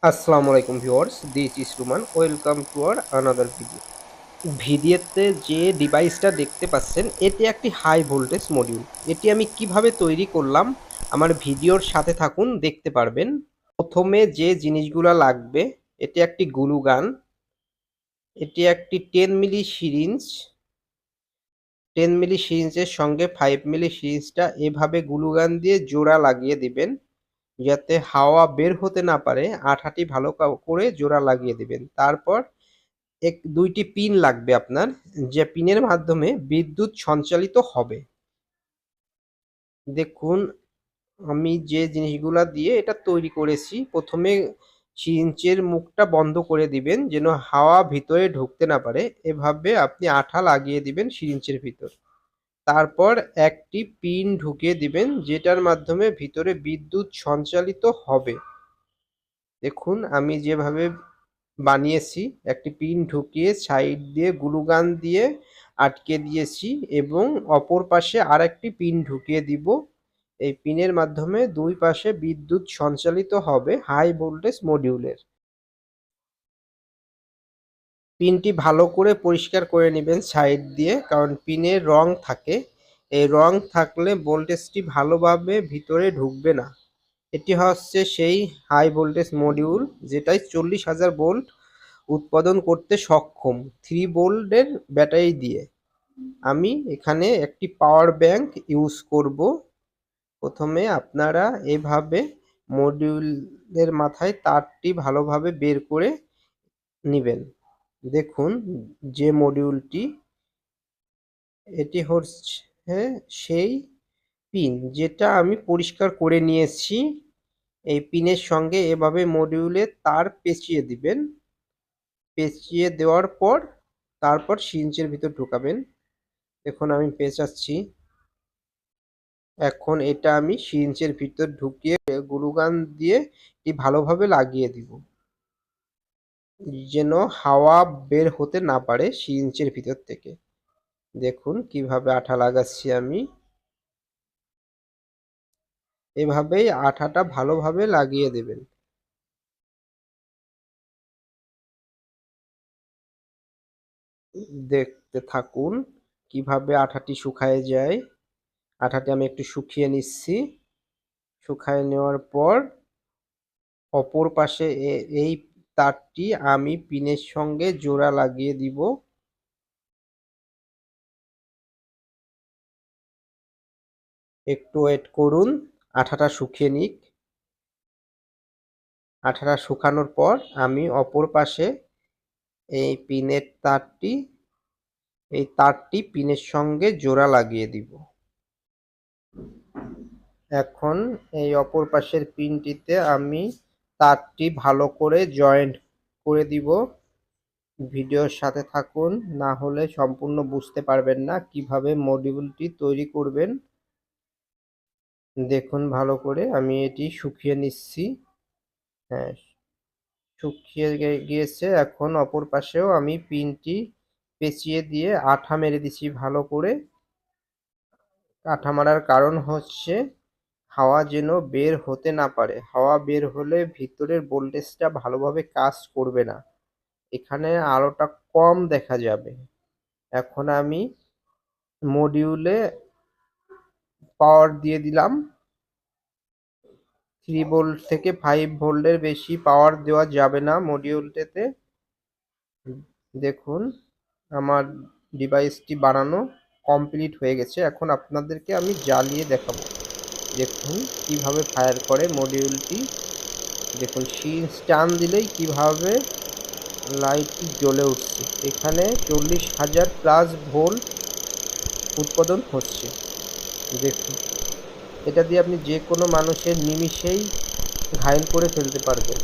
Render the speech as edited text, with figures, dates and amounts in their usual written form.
আসসালামু আলাইকুম viewers, this is Ruman. Welcome to our another video. ভিডিওতে যে ডিভাইসটা দেখতে পাচ্ছেন এটি একটি হাই ভোল্টেজ মডিউল। এটি আমি কিভাবে তৈরি করলাম আমার ভিডিওর সাথে থাকুন, দেখতে পারবেন। প্রথমে যে জিনিসগুলো লাগবে, এটি একটি গ্লু গান, এটি একটি 10 মিলি সিরিঞ্জ। 10 মিলি সিরিঞ্জের সঙ্গে 5 মিলি সিরিঞ্জটা এভাবে গ্লু গান দিয়ে জোড়া লাগিয়ে দিবেন, যাতে হাওয়া বের হতে না পারে। আঠাটি ভালো করে জোড়া লাগিয়ে দিবেন। তারপর দুইটি পিন লাগবে আপনার, যে পিনের মাধ্যমে বিদ্যুৎ সঞ্চালিত হবে। দেখুন, আমি যে জিনিসগুলা দিয়ে এটা তৈরি করেছি, প্রথমে সিরিঞ্জের মুখটা বন্ধ করে দিবেন যেন হাওয়া ভিতরে ঢুকতে না পারে। এভাবে আপনি আঠা লাগিয়ে দিবেন সিরিঞ্জের ভিতর। তারপর একটি পিন ঢুকিয়ে দিবেন যেটার মাধ্যমে ভিতরে বিদ্যুৎ সঞ্চালিত হবে। দেখুন আমি যেভাবে বানিয়েছি, একটি পিন ঢুকিয়ে সাইড দিয়ে গ্লু গান দিয়ে আটকে দিয়েছি এবং অপর পাশে আরেকটি পিন ঢুকিয়ে দিব। এই পিনের মাধ্যমে দুই পাশে বিদ্যুৎ সঞ্চালিত হবে হাই ভোল্টেজ মডিউলের। পিনটি ভালো করে পরিষ্কার করে নেবেন সাইড দিয়ে, কারণ পিনের রং থাকে। এই রং থাকলে ভোল্টেজটি ভালোভাবে ভিতরে ঢুকবে না। এটি হচ্ছে সেই হাই ভোল্টেজ মডিউল যেটাই 40,000 ভোল্ট উৎপাদন করতে সক্ষম 3 ভোল্টের ব্যাটারি দিয়ে। আমি এখানে একটি পাওয়ার ব্যাংক ইউজ করব। প্রথমে আপনারা এভাবে মডিউলের মাথায় তারটি ভালোভাবে বের করে নেবেন। দেখুন, যে মডিউলটি, এটি হচ্ছে সেই পিন যেটা আমি পরিষ্কার করে নিয়েছি। এই পিনের সঙ্গে এভাবে মডিউলে তার পেঁচিয়ে দিবেন। পেঁচিয়ে দেওয়ার পর তারপর সিরিঞ্জের ভিতর ঢোকাবেন। দেখুন আমি পেঁচাচ্ছি। এখন এটা আমি সিরিঞ্জের ভিতর ঢুকিয়ে গ্লু গান দিয়ে ভালোভাবে লাগিয়ে দিব, যেন হাওয়া বের হতে না পারে সিরিঞ্জের ভিতর থেকে। দেখুন কিভাবে আঠা লাগাচ্ছি আমি। এভাবেই আঠাটা ভালোভাবে লাগিয়ে দেবেন। দেখতে থাকুন কিভাবে আঠাটি শুকায় যায়। আঠাটি আমি একটু শুকিয়ে নিচ্ছি। শুকায় নেওয়ার পর অপর পাশে এই তারটি আমি পিনের সঙ্গে জোড়া লাগিয়ে দিব। একটু ওয়েট করুন, আঠাটা শুকিয়ে নিক। আঠাটা শুকানোর পর আমি অপর পাশে এই তারটি পিনের সঙ্গে জোড়া লাগিয়ে দিব। এখন এই অপর পাশের পিনটিতে আমি তারটি ভালো করে জয়েন্ট করে দিব। ভিডিওর সাথে থাকুন, না হলে সম্পূর্ণ বুঝতে পারবেন না কিভাবে মডিউলটি তৈরি করবেন। দেখুন ভালো করে আমি এটি শুকিয়ে নিচ্ছি। হ্যাঁ, শুকিয়ে গিয়েছে। এখন অপর পাশেও আমি পিনটি পেঁচিয়ে দিয়ে আঠা মেরে দিচ্ছি ভালো করে। আঠা মারার কারণ হচ্ছে হাওয়া যেন বের হতে না পারে। হাওয়া বের হলে ভিতরের ভোল্টেজটা ভালোভাবে কাজ করবে না, এখানে আলোটা কম দেখা যাবে। এখন আমি মডিউলে পাওয়ার দিয়ে দিলাম। 3 ভোল্ট থেকে 5 ভোল্টের বেশি পাওয়ার দেওয়া যাবে না মডিউলটাতে। দেখুন আমার ডিভাইসটি বানানো কমপ্লিট হয়ে গেছে। এখন আপনাদেরকে আমি জ্বালিয়ে দেখাবো। দেখুন কিভাবে ফায়ার করে মডিউলটি। দেখুন সুইচ টান দিলেই কিভাবে লাইটটি জ্বলে উঠছে। এখানে 40,000 প্লাস ভোল্ট উৎপাদন হচ্ছে। দেখুন এটা দিয়ে আপনি যে কোনো মানুষের নিমিষেই ঘায়েল করে ফেলতে পারবেন।